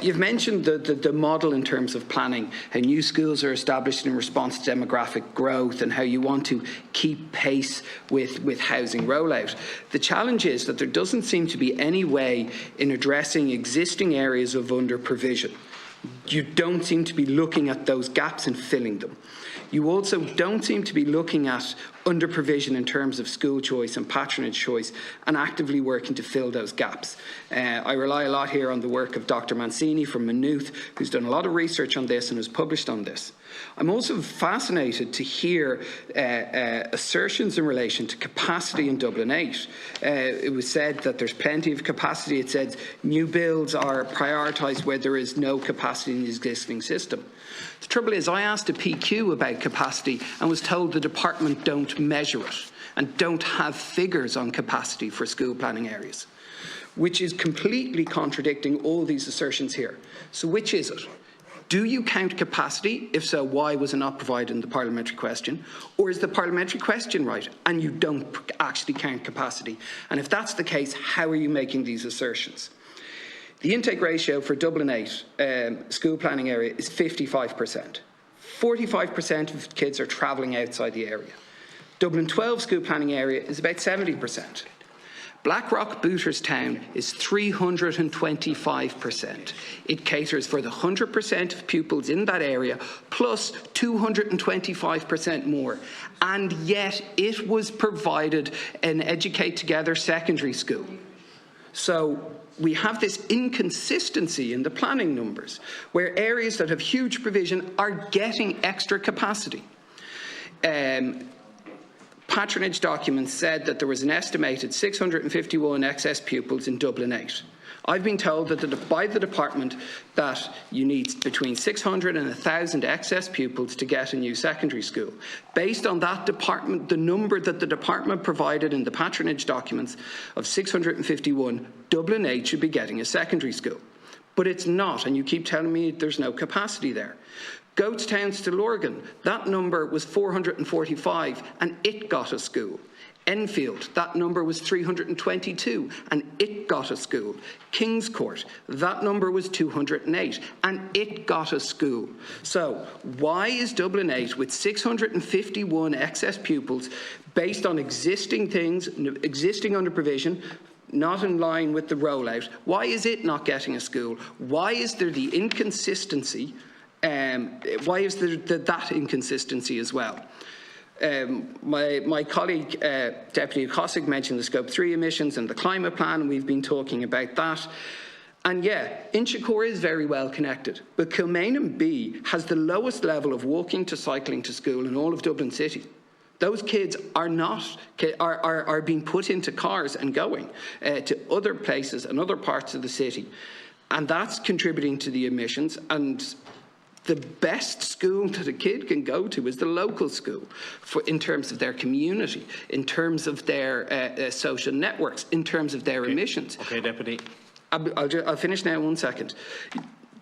You've mentioned the model in terms of planning, how new schools are established in response to demographic growth and how you want to keep pace with housing rollout. The challenge is that there doesn't seem to be any way in addressing existing areas of under-provision. You don't seem to be looking at those gaps and filling them. You also don't seem to be looking at under-provision in terms of school choice and patronage choice and actively working to fill those gaps. I rely a lot here on the work of Dr. Mancini from Maynooth, who's done a lot of research on this and has published on this. I'm also fascinated to hear assertions in relation to capacity in Dublin 8. It was said that there's plenty of capacity. It said new builds are prioritised where there is no capacity in the existing system. The trouble is, I asked a PQ about capacity and was told the department don't measure it and don't have figures on capacity for school planning areas, which is completely contradicting all these assertions here. So which is it? Do you count capacity? If so, why was it not provided in the parliamentary question? Or is the parliamentary question right and you don't actually count capacity? And if that's the case, how are you making these assertions? The intake ratio for Dublin 8 school planning area is 55%. 45% of kids are travelling outside the area. Dublin 12 school planning area is about 70%. Blackrock Booterstown is 325%. It caters for the 100% of pupils in that area plus 225% more. And yet it was provided an Educate Together secondary school. So we have this inconsistency in the planning numbers where areas that have huge provision are getting extra capacity. Patronage documents said that there was an estimated 651 excess pupils in Dublin 8. I've been told that by the department that you need between 600 and 1,000 excess pupils to get a new secondary school. Based on that department, the number that the department provided in the patronage documents of 651, Dublin 8 should be getting a secondary school. But it's not, and you keep telling me there's no capacity there. Goatstown to Lurgan, that number was 445 and it got a school. Enfield, that number was 322 and it got a school. Kings Court, that number was 208 and it got a school. So why is Dublin 8 with 651 excess pupils based on existing things, existing under provision, not in line with the rollout, why is it not getting a school? Why is there the inconsistency? Why is there that inconsistency as well? My colleague, Deputy Kosig, mentioned the Scope 3 emissions and the climate plan, and we've been talking about that. And yeah, Inchicore is very well connected, but Kilmainham B has the lowest level of walking to cycling to school in all of Dublin City. Those kids are being put into cars and going to other places and other parts of the city. And that's contributing to the emissions. And the best school that a kid can go to is the local school in terms of their community, in terms of their social networks, in terms of their emissions. Okay, Deputy. I'll finish now, 1 second.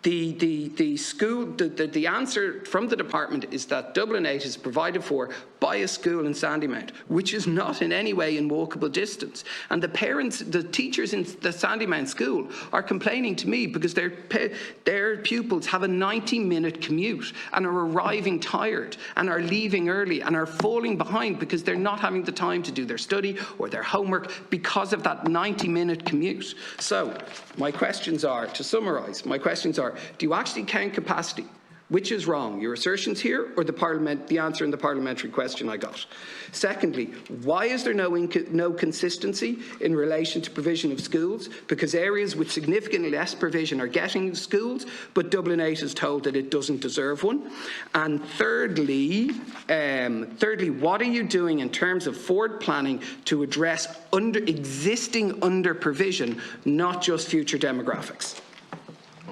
The answer from the department is that Dublin 8 is provided for by a school in Sandymount, which is not in any way in walkable distance. And the parents, the teachers in the Sandymount school are complaining to me because their pupils have a 90-minute commute and are arriving tired and are leaving early and are falling behind because they're not having the time to do their study or their homework because of that 90-minute commute. So my questions are, to summarise, my questions are, do you actually count capacity? Which is wrong, your assertions here or the answer in the parliamentary question I got? Secondly, why is there no consistency in relation to provision of schools? Because areas with significantly less provision are getting schools, but Dublin 8 is told that it doesn't deserve one. And thirdly, what are you doing in terms of forward planning to address existing under provision, not just future demographics?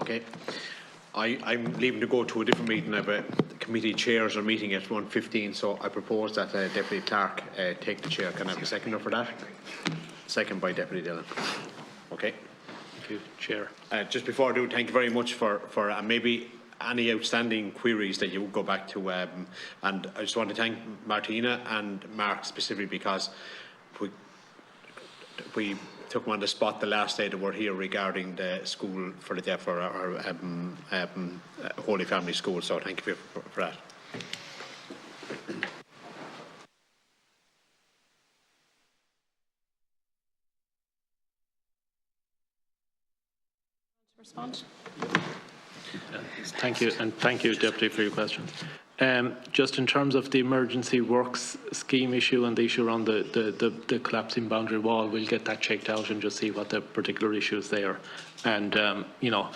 Okay. I'm leaving to go to a different meeting. The committee chairs are meeting at 1:15, so I propose that Deputy Clerk take the chair. Can I have a seconder for that? Second by Deputy Dillon. Okay. Thank you, Chair. Just before I do, thank you very much for maybe any outstanding queries that you would go back to. And I just want to thank Martina and Mark specifically because we took me on the spot the last day that we're here regarding the school for the deaf, or Holy Family School. So thank you for that. Respond. Thank you, and thank you, Deputy, for your question. Just in terms of the emergency works scheme issue and the issue around the collapsing boundary wall, we'll get that checked out and just see what the particular issues there. And you know,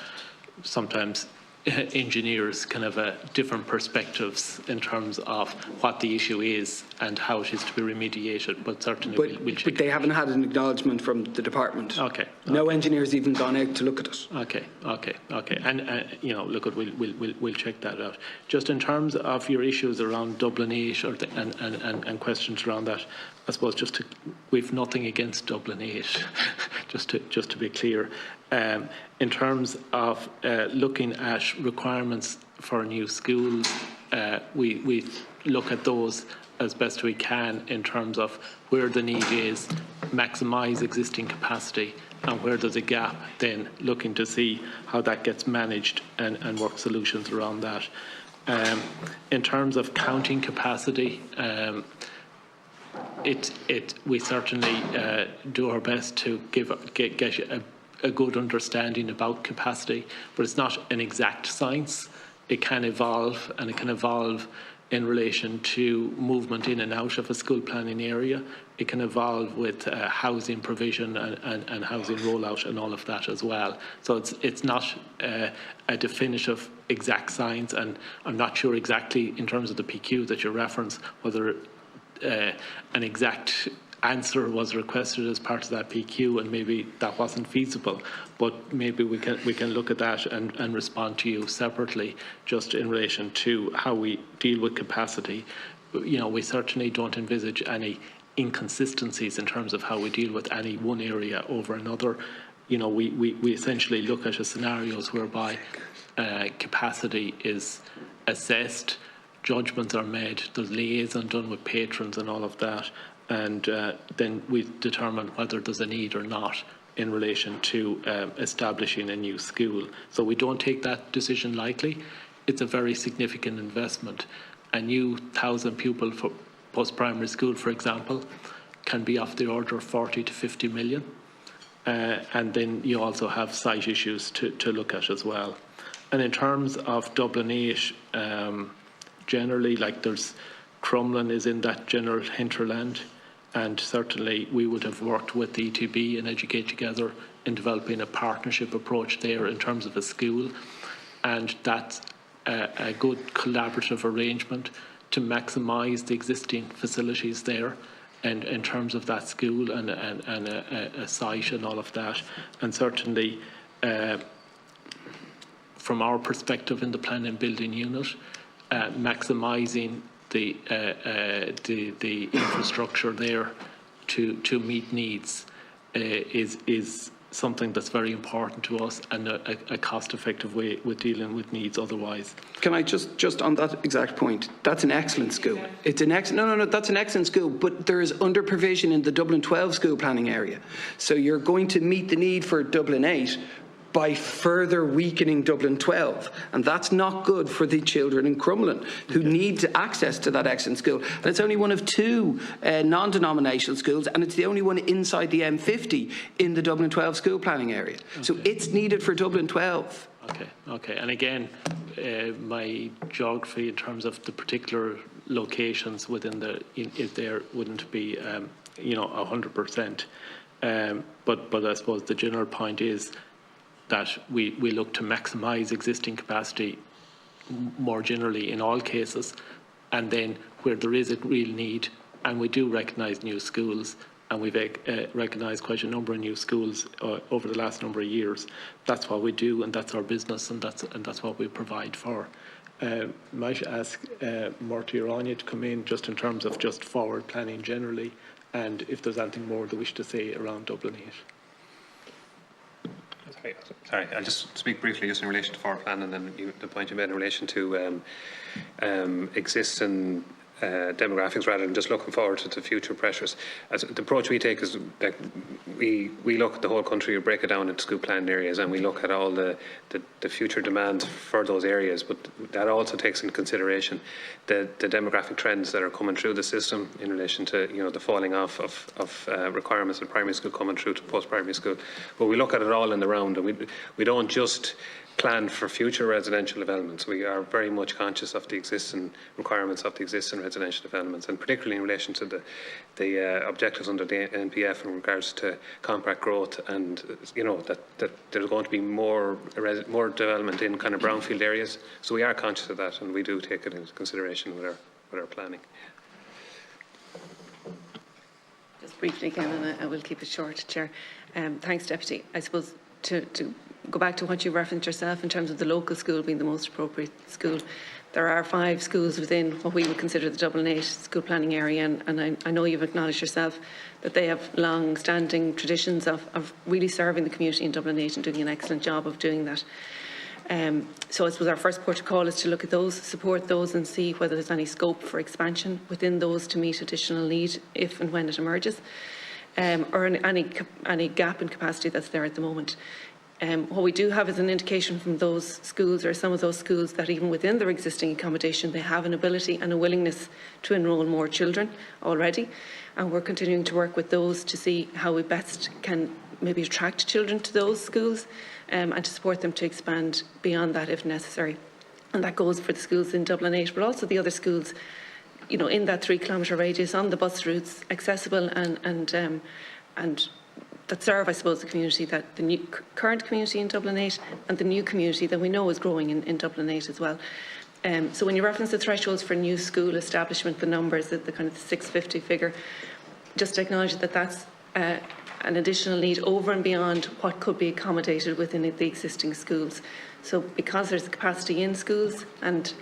sometimes engineers can have different perspectives in terms of what the issue is and how it is to be remediated, but certainly we'll check. But they haven't had an acknowledgement from the department. Okay. No engineer's even gone out to look at it. Okay. And you know, look, we'll check that out. Just in terms of your issues around Dublin 8 and questions around that, I suppose we've nothing against Dublin 8, just to be clear. In terms of looking at requirements for new schools, we look at those as best we can in terms of where the need is, maximise existing capacity, and where there's a gap, then looking to see how that gets managed and work solutions around that. In terms of counting capacity, we certainly do our best to get a good understanding about capacity, but it's not an exact science. It can evolve, and it can evolve in relation to movement in and out of a school planning area. It can evolve with housing provision and housing rollout and all of that as well. So it's not a definitive exact science, and I'm not sure exactly in terms of the PQ that you reference whether an exact answer was requested as part of that PQ, and maybe that wasn't feasible. But maybe we can look at that and respond to you separately, just in relation to how we deal with capacity. You know, we certainly don't envisage any inconsistencies in terms of how we deal with any one area over another. You know, we essentially look at scenarios whereby capacity is assessed, judgments are made, there's liaison done with patrons and all of that, and then we determine whether there's a need or not in relation to establishing a new school. So we don't take that decision lightly. It's a very significant investment. A new 1,000 pupil for post-primary school, for example, can be of the order of 40 to 50 million. And then you also have site issues to look at as well. And in terms of Dublin 8, generally, like there's Crumlin is in that general hinterland, and certainly we would have worked with the ETB and Educate Together in developing a partnership approach there in terms of a school, and that's a good collaborative arrangement to maximise the existing facilities there, and in terms of that school and a site and all of that. And certainly from our perspective in the Planning and Building Unit, maximising the infrastructure there to meet needs is something that's very important to us, and a cost-effective way with dealing with needs otherwise. Can I just on that exact point? That's an excellent school. It's an no. That's an excellent school, but there is under provision in the Dublin 12 school planning area. So you're going to meet the need for Dublin 8 by further weakening Dublin 12. And that's not good for the children in Crumlin who need access to that excellent school. And it's only one of two non-denominational schools, and it's the only one inside the M50 in the Dublin 12 school planning area. Okay. So it's needed for Dublin 12. Okay. And again, my geography in terms of the particular locations within there wouldn't be, 100%. But I suppose the general point is that we look to maximise existing capacity more generally in all cases, and then where there is a real need, and we do recognise new schools, and we've recognised quite a number of new schools over the last number of years. That's what we do, and that's our business, and that's what we provide for. Might ask Marty or Anya to come in just in terms of just forward planning generally, and if there's anything more they wish to say around Dublin 8. Sorry, I'll just speak briefly just in relation to forward plan, and then the point you made in relation to existing demographics rather than just looking forward to the future pressures. As the approach we take is that we look at the whole country, we break it down into school planned areas, and we look at all the future demands for those areas. But that also takes into consideration the demographic trends that are coming through the system in relation to the falling off of requirements in primary school coming through to post-primary school. But we look at it all in the round, and we don't just plan for future residential developments. We are very much conscious of the existing requirements of the existing residential developments, and particularly in relation to the objectives under the NPF in regards to compact growth, and that there's going to be more development in kind of brownfield areas. So we are conscious of that, and we do take it into consideration with our planning. Just briefly again, and I will keep it short, Chair. Thanks, Deputy. I suppose to go back to what you referenced yourself in terms of the local school being the most appropriate school, there are 5 schools within what we would consider the Dublin 8 school planning area, and I know you've acknowledged yourself that they have long-standing traditions of really serving the community in Dublin 8 and doing an excellent job of doing that. So I suppose our first port of call is to look at those, support those, and see whether there's any scope for expansion within those to meet additional need if and when it emerges, or any gap in capacity that's there at the moment. What we do have is an indication from those schools, or some of those schools, that even within their existing accommodation they have an ability and a willingness to enrol more children already, and we're continuing to work with those to see how we best can maybe attract children to those schools, and to support them to expand beyond that if necessary. And that goes for the schools in Dublin 8, but also the other schools, in that 3-kilometre radius on the bus routes, accessible and that serve, I suppose, the community, that the current community in Dublin 8 and the new community that we know is growing in Dublin 8 as well. So when you reference the thresholds for new school establishment, the numbers, the kind of 650 figure, just to acknowledge that that's an additional need over and beyond what could be accommodated within the existing schools. So because there's capacity in schools and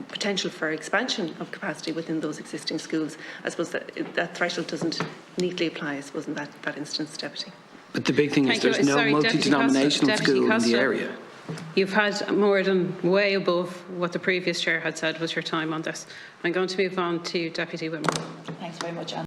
potential for expansion of capacity within those existing schools, I suppose that threshold doesn't neatly apply, I suppose, in that instance, Deputy. But the big thing is there's no multi-denominational school in the area. You've had more than way above what the previous chair had said was your time on this. I'm going to move on to Deputy Whitmore. Thanks very much, Anne.